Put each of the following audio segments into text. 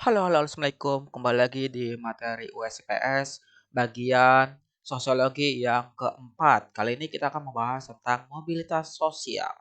Halo, halo, assalamualaikum. Kembali lagi di materi USPS bagian sosiologi yang keempat. Kali ini kita akan membahas tentang mobilitas sosial.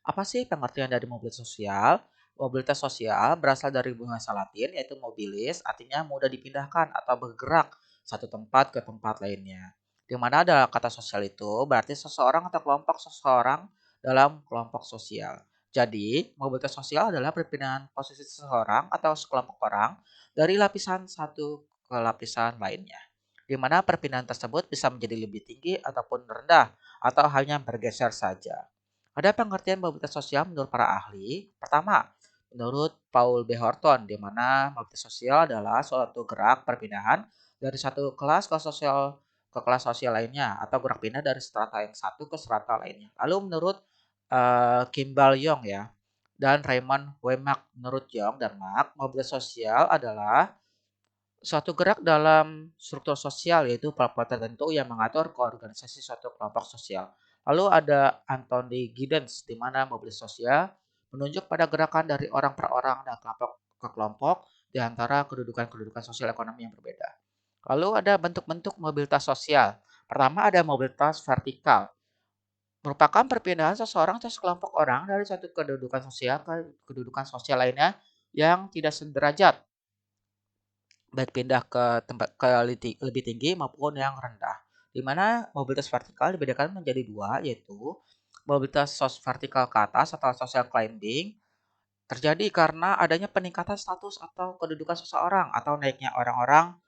Apa sih pengertian dari mobilitas sosial? Mobilitas sosial berasal dari bahasa Latin yaitu mobilis, artinya mudah dipindahkan atau bergerak satu tempat ke tempat lainnya. Di mana ada kata sosial itu berarti seseorang atau kelompok seseorang dalam kelompok sosial. Jadi, mobilitas sosial adalah perpindahan posisi seseorang atau sekelompok orang dari lapisan satu ke lapisan lainnya. Di mana perpindahan tersebut bisa menjadi lebih tinggi ataupun rendah atau hanya bergeser saja. Ada pengertian mobilitas sosial menurut para ahli. Pertama, menurut Paul B. Horton, di mana mobilitas sosial adalah suatu gerak perpindahan dari satu kelas ke kelas sosial lainnya atau gerak pindah dari strata yang satu ke strata lainnya. Lalu menurut Kimball Young ya dan Raymond Wemak, menurut Young dan Mark, mobilitas sosial adalah suatu gerak dalam struktur sosial yaitu pola-pola tertentu yang mengatur koorganisasi suatu kelompok sosial. Lalu ada Anthony Giddens di mana mobilis sosial menunjuk pada gerakan dari orang per orang dan kelompok ke kelompok di antara kedudukan-kedudukan sosial ekonomi yang berbeda. Lalu ada bentuk-bentuk mobilitas sosial. Pertama ada mobilitas vertikal, merupakan perpindahan seseorang atau sekelompok orang dari satu kedudukan sosial ke kedudukan sosial lainnya yang tidak sederajat, baik pindah ke tempat ke lebih tinggi maupun yang rendah. Di mana mobilitas vertikal dibedakan menjadi dua, yaitu mobilitas vertikal ke atas atau social climbing terjadi karena adanya peningkatan status atau kedudukan seseorang atau naiknya orang-orang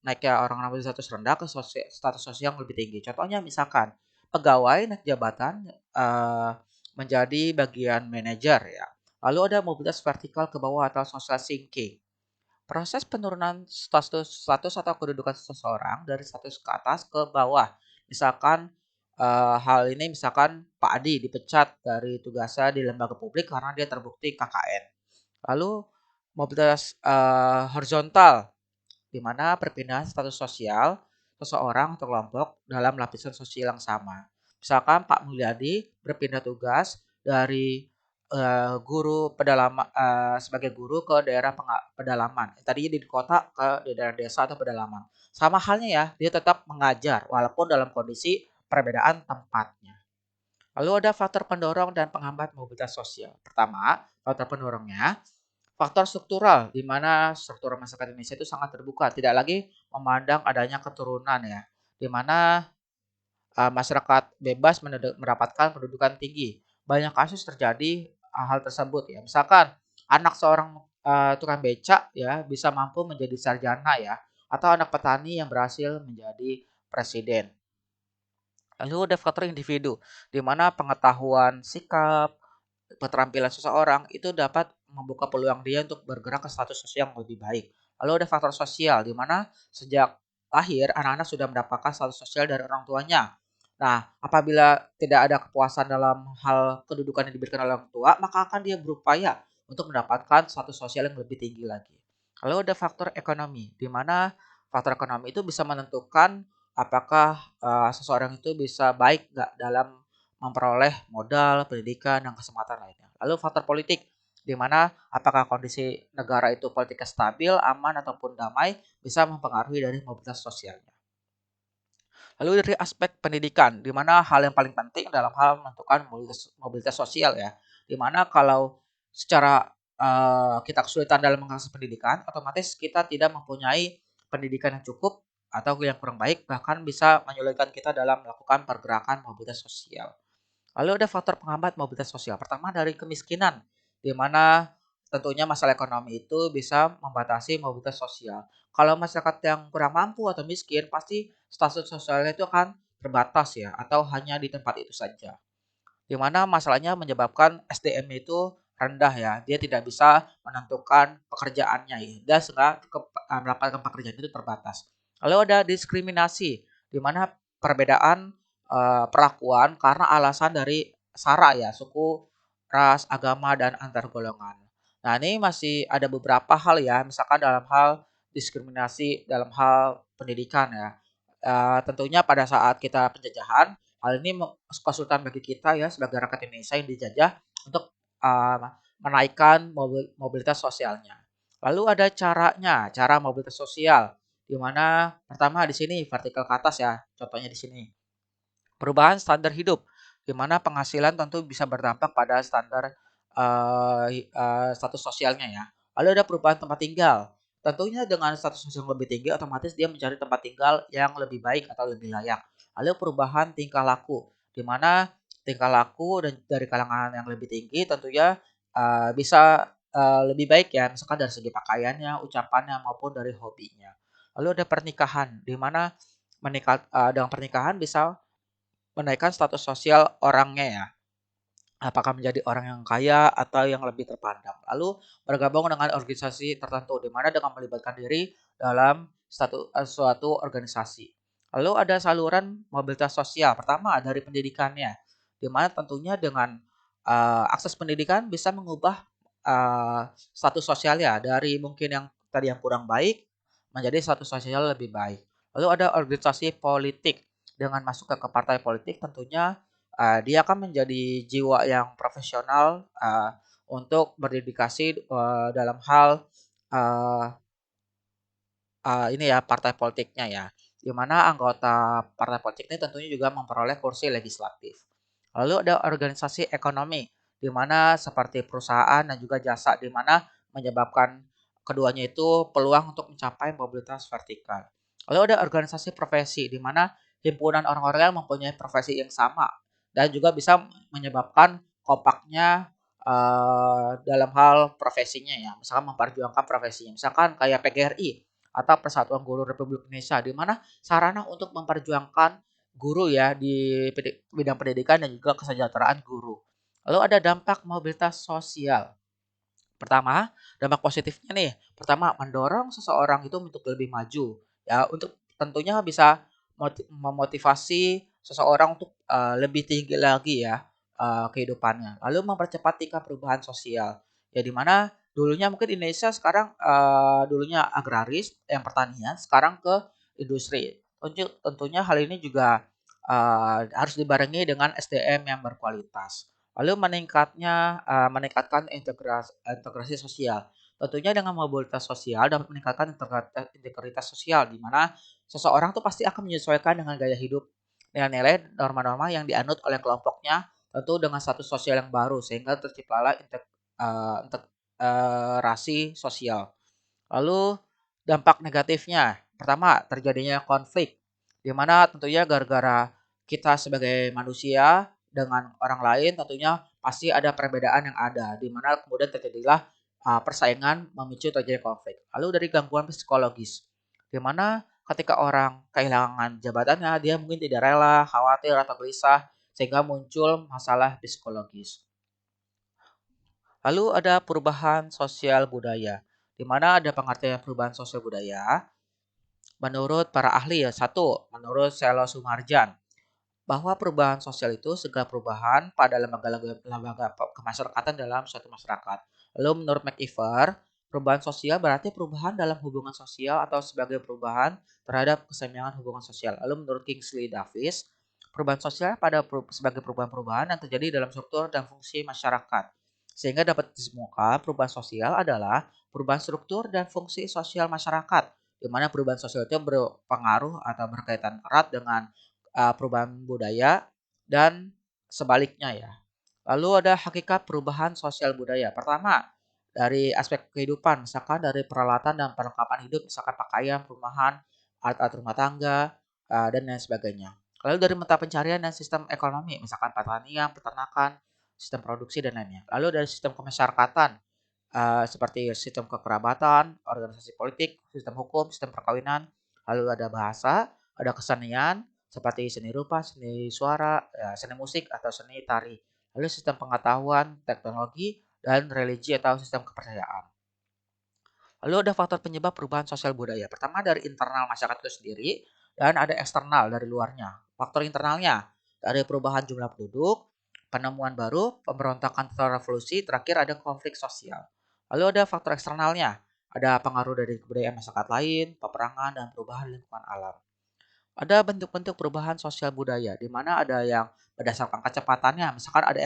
dari status rendah ke status sosial yang lebih tinggi. Contohnya misalkan pegawai naik jabatan menjadi bagian manajer ya. Lalu ada mobilitas vertikal ke bawah atau social sinking. Proses penurunan status atau kedudukan seseorang dari status ke atas ke bawah. Misalkan hal ini misalkan Pak Adi dipecat dari tugasnya di lembaga publik karena dia terbukti KKN. Lalu mobilitas horizontal di mana perpindahan status sosial seseorang atau kelompok dalam lapisan sosial yang sama. Misalkan Pak Mulyadi berpindah tugas dari guru pedalaman sebagai guru ke daerah pedalaman. Tadinya di kota ke di daerah desa atau pedalaman. Sama halnya ya, dia tetap mengajar walaupun dalam kondisi perbedaan tempatnya. Lalu ada faktor pendorong dan penghambat mobilitas sosial. Pertama, faktor pendorongnya faktor struktural, di mana struktur masyarakat Indonesia itu sangat terbuka, tidak lagi memandang adanya keturunan ya, di mana masyarakat bebas mendapatkan pendudukan tinggi. Banyak kasus terjadi hal tersebut ya. Misalkan anak seorang tukang becak ya bisa mampu menjadi sarjana ya, atau anak petani yang berhasil menjadi presiden. Lalu ada faktor individu, di mana pengetahuan sikap, keterampilan seseorang itu dapat membuka peluang dia untuk bergerak ke status sosial yang lebih baik. Lalu ada faktor sosial, di mana sejak lahir anak-anak sudah mendapatkan status sosial dari orang tuanya. Nah, apabila tidak ada kepuasan dalam hal kedudukan yang diberikan oleh orang tua, maka akan dia berupaya untuk mendapatkan status sosial yang lebih tinggi lagi. Lalu ada faktor ekonomi, di mana faktor ekonomi itu bisa menentukan apakah seseorang itu bisa baik nggak dalam memperoleh modal, pendidikan, dan kesempatan lainnya. Lalu faktor politik, di mana apakah kondisi negara itu politiknya stabil, aman, ataupun damai, bisa mempengaruhi dari mobilitas sosialnya. Lalu dari aspek pendidikan, di mana hal yang paling penting dalam hal menentukan mobilitas sosial ya, di mana kalau secara kita kesulitan dalam mengakses pendidikan, otomatis kita tidak mempunyai pendidikan yang cukup atau yang kurang baik, bahkan bisa menyulitkan kita dalam melakukan pergerakan mobilitas sosial. Lalu ada faktor penghambat mobilitas sosial. Pertama dari kemiskinan, di mana tentunya masalah ekonomi itu bisa membatasi mobilitas sosial. Kalau masyarakat yang kurang mampu atau miskin, pasti status sosialnya itu akan terbatas ya, atau hanya di tempat itu saja. Di mana masalahnya menyebabkan SDM itu rendah ya, dia tidak bisa menentukan pekerjaannya ya, dan sehingga mendapatkan pekerjaan itu terbatas. Lalu ada diskriminasi, di mana perbedaan perlakuan karena alasan dari SARA ya, suku, ras, agama, dan antar golongan. Nah, ini masih ada beberapa hal ya, misalkan dalam hal diskriminasi dalam hal pendidikan ya. Tentunya pada saat kita penjajahan, hal ini kesulitan bagi kita ya sebagai rakyat Indonesia yang dijajah untuk uh, menaikkan mobilitas sosialnya. Lalu ada caranya, cara mobilitas sosial, di mana pertama di sini vertikal ke atas ya, contohnya di sini. Perubahan standar hidup, di mana penghasilan tentu bisa berdampak pada standar status sosialnya ya. Lalu ada perubahan tempat tinggal. Tentunya dengan status sosial lebih tinggi, otomatis dia mencari tempat tinggal yang lebih baik atau lebih layak. Lalu perubahan tingkah laku, di mana tingkah laku dan dari kalangan yang lebih tinggi tentunya bisa lebih baik ya, misalkan dari segi pakaiannya, ucapannya maupun dari hobinya. Lalu ada pernikahan, di mana dengan pernikahan bisa menaikkan status sosial orangnya ya, apakah menjadi orang yang kaya atau yang lebih terpandang. Lalu bergabung dengan organisasi tertentu, di mana dengan melibatkan diri dalam suatu organisasi. Lalu ada saluran mobilitas sosial. Pertama dari pendidikannya, di mana tentunya dengan akses pendidikan bisa mengubah status sosialnya dari mungkin yang tadi yang kurang baik menjadi status sosial lebih baik. Lalu ada organisasi politik. Dengan masuk ke partai politik tentunya dia akan menjadi jiwa yang profesional, untuk berdedikasi, dalam hal, eee ini ya partai politiknya ya, di mana anggota partai politik ini tentunya juga memperoleh kursi legislatif. Lalu ada organisasi ekonomi, di mana seperti perusahaan dan juga jasa, di mana menyebabkan keduanya itu peluang untuk mencapai mobilitas vertikal. Lalu ada organisasi profesi, di mana himpunan orang-orang yang mempunyai profesi yang sama dan juga bisa menyebabkan kompaknya dalam hal profesinya ya, misalkan memperjuangkan profesinya, misalkan kayak PGRI atau Persatuan Guru Republik Indonesia, di mana sarana untuk memperjuangkan guru ya di bidang pendidikan dan juga kesejahteraan guru. Lalu ada dampak mobilitas sosial. Pertama, dampak positifnya nih, pertama mendorong seseorang itu untuk lebih maju, ya untuk tentunya bisa memotivasi seseorang untuk lebih tinggi lagi ya kehidupannya. Lalu mempercepat tingkat perubahan sosial. Ya di mana dulunya mungkin Indonesia sekarang dulunya agraris, yang pertanian, sekarang ke industri. Tentunya hal ini juga harus dibarengi dengan SDM yang berkualitas. Lalu meningkatkan integrasi sosial. Tentunya dengan mobilitas sosial dapat meningkatkan integritas sosial, di mana seseorang tuh pasti akan menyesuaikan dengan gaya hidup, nilai-nilai, norma-norma yang dianut oleh kelompoknya, tentu dengan status sosial yang baru sehingga terciptalah integrasi sosial. Lalu dampak negatifnya, pertama terjadinya konflik, di mana tentunya gara-gara kita sebagai manusia dengan orang lain tentunya pasti ada perbedaan yang ada, di mana kemudian terjadilah persaingan memicu terjadi konflik. Lalu dari gangguan psikologis, di mana ketika orang kehilangan jabatannya, dia mungkin tidak rela, khawatir atau gelisah sehingga muncul masalah psikologis. Lalu ada perubahan sosial budaya, di mana ada pengertian perubahan sosial budaya. Menurut para ahli ya, satu, menurut Selo Sumarjan, bahwa perubahan sosial itu segala perubahan pada lembaga kemasyarakatan dalam suatu masyarakat. Lalu menurut McIver, perubahan sosial berarti perubahan dalam hubungan sosial atau sebagai perubahan terhadap keseimbangan hubungan sosial. Lalu menurut Kingsley Davis, perubahan sosial sebagai perubahan-perubahan yang terjadi dalam struktur dan fungsi masyarakat. Sehingga dapat ditemukan perubahan sosial adalah perubahan struktur dan fungsi sosial masyarakat, di mana perubahan sosial itu berpengaruh atau berkaitan erat dengan perubahan budaya dan sebaliknya ya. Lalu ada hakikat perubahan sosial budaya. Pertama, dari aspek kehidupan, misalkan dari peralatan dan perlengkapan hidup, misalkan pakaian, perumahan, alat-alat rumah tangga, dan lain sebagainya. Lalu dari mata pencarian dan sistem ekonomi, misalkan pertanian, peternakan, sistem produksi, dan lainnya. Lalu dari sistem kemasyarakatan, seperti sistem kekerabatan, organisasi politik, sistem hukum, sistem perkawinan, lalu ada bahasa, ada kesenian, seperti seni rupa, seni suara, ya, seni musik, atau seni tari. Lalu sistem pengetahuan, teknologi, dan religi atau sistem kepercayaan. Lalu ada faktor penyebab perubahan sosial budaya. Pertama dari internal masyarakat itu sendiri, dan ada eksternal dari luarnya. Faktor internalnya dari perubahan jumlah penduduk, penemuan baru, pemberontakan atau revolusi, terakhir ada konflik sosial. Lalu ada faktor eksternalnya, ada pengaruh dari kebudayaan masyarakat lain, peperangan, dan perubahan lingkungan alam. Ada bentuk-bentuk perubahan sosial budaya, di mana ada yang berdasarkan kecepatannya, misalkan ada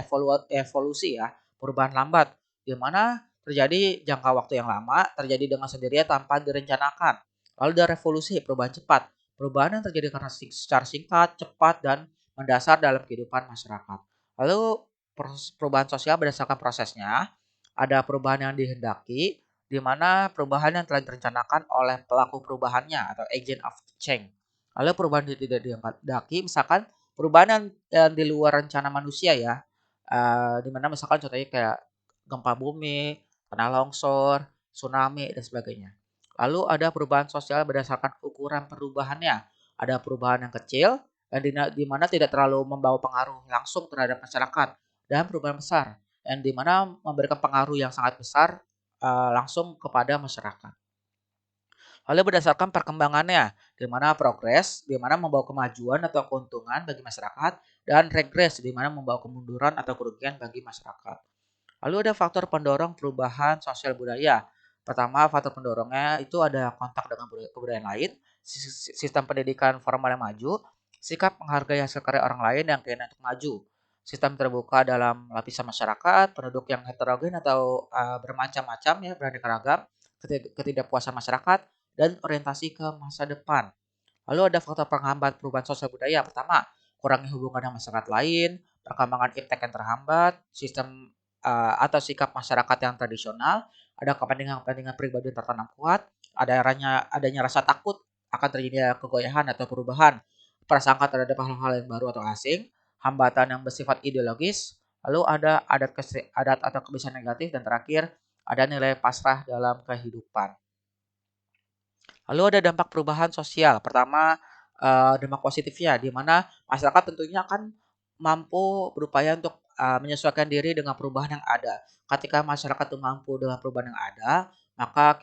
evolusi ya, perubahan lambat, di mana terjadi jangka waktu yang lama, terjadi dengan sendirinya tanpa direncanakan. Lalu ada revolusi, perubahan cepat. Perubahan yang terjadi karena secara singkat, cepat, dan mendasar dalam kehidupan masyarakat. Lalu perubahan sosial berdasarkan prosesnya, ada perubahan yang dihendaki, di mana perubahan yang telah direncanakan oleh pelaku perubahannya atau agent of change. Lalu perubahan yang tidak dihendaki, misalkan perubahan yang di luar rencana manusia ya, di mana misalkan contohnya kayak gempa bumi, tanah longsor, tsunami, dan sebagainya. Lalu ada perubahan sosial berdasarkan ukuran perubahannya. Ada perubahan yang kecil, yang di mana tidak terlalu membawa pengaruh langsung terhadap masyarakat, dan perubahan besar, yang di mana memberikan pengaruh yang sangat besar langsung kepada masyarakat. Lalu berdasarkan perkembangannya, di mana progres, di mana membawa kemajuan atau keuntungan bagi masyarakat, dan regres, di mana membawa kemunduran atau kerugian bagi masyarakat. Lalu ada faktor pendorong perubahan sosial budaya. Pertama, faktor pendorongnya itu ada kontak dengan kebudayaan lain, sistem pendidikan formal yang maju, sikap menghargai hasil karya orang lain yang keinginan untuk maju, sistem terbuka dalam lapisan masyarakat, penduduk yang heterogen atau bermacam-macam ya, beraneka ragam, ketidakpuasan masyarakat, dan orientasi ke masa depan. Lalu ada faktor penghambat perubahan sosial budaya. Pertama, kurangnya hubungan dengan masyarakat lain, perkembangan iptek yang terhambat, sistem atau sikap masyarakat yang tradisional, ada kepentingan-kepentingan pribadi yang tertanam kuat, adanya rasa takut akan terjadinya kegoyahan atau perubahan, prasangka terhadap hal-hal yang baru atau asing, hambatan yang bersifat ideologis, lalu ada adat atau kebiasaan negatif, dan terakhir ada nilai pasrah dalam kehidupan. Lalu ada dampak perubahan sosial. Pertama, dampak positifnya, di mana masyarakat tentunya akan mampu berupaya untuk menyesuaikan diri dengan perubahan yang ada. Ketika masyarakat itu mampu dengan perubahan yang ada, maka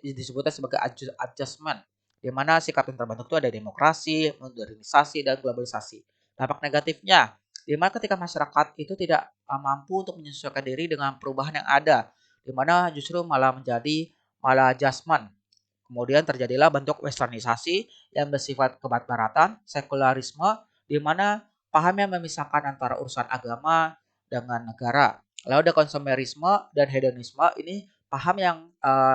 disebutnya sebagai adjustment, di mana sikap yang terbentuk itu ada demokrasi, modernisasi, dan globalisasi. Dampak negatifnya, di mana ketika masyarakat itu tidak mampu untuk menyesuaikan diri dengan perubahan yang ada, di mana justru malah menjadi malah adjustment. Kemudian terjadilah bentuk westernisasi yang bersifat kebarat-baratan, sekularisme, di mana paham yang memisahkan antara urusan agama dengan negara. Lalu ada konsumerisme dan hedonisme, ini paham yang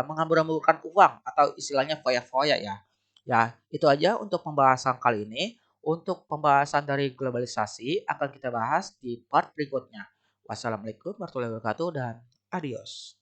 menghambur-hamburkan uang atau istilahnya foya-foya ya. Ya, itu aja untuk pembahasan kali ini. Untuk pembahasan dari globalisasi akan kita bahas di part berikutnya. Wassalamualaikum warahmatullahi wabarakatuh dan adios.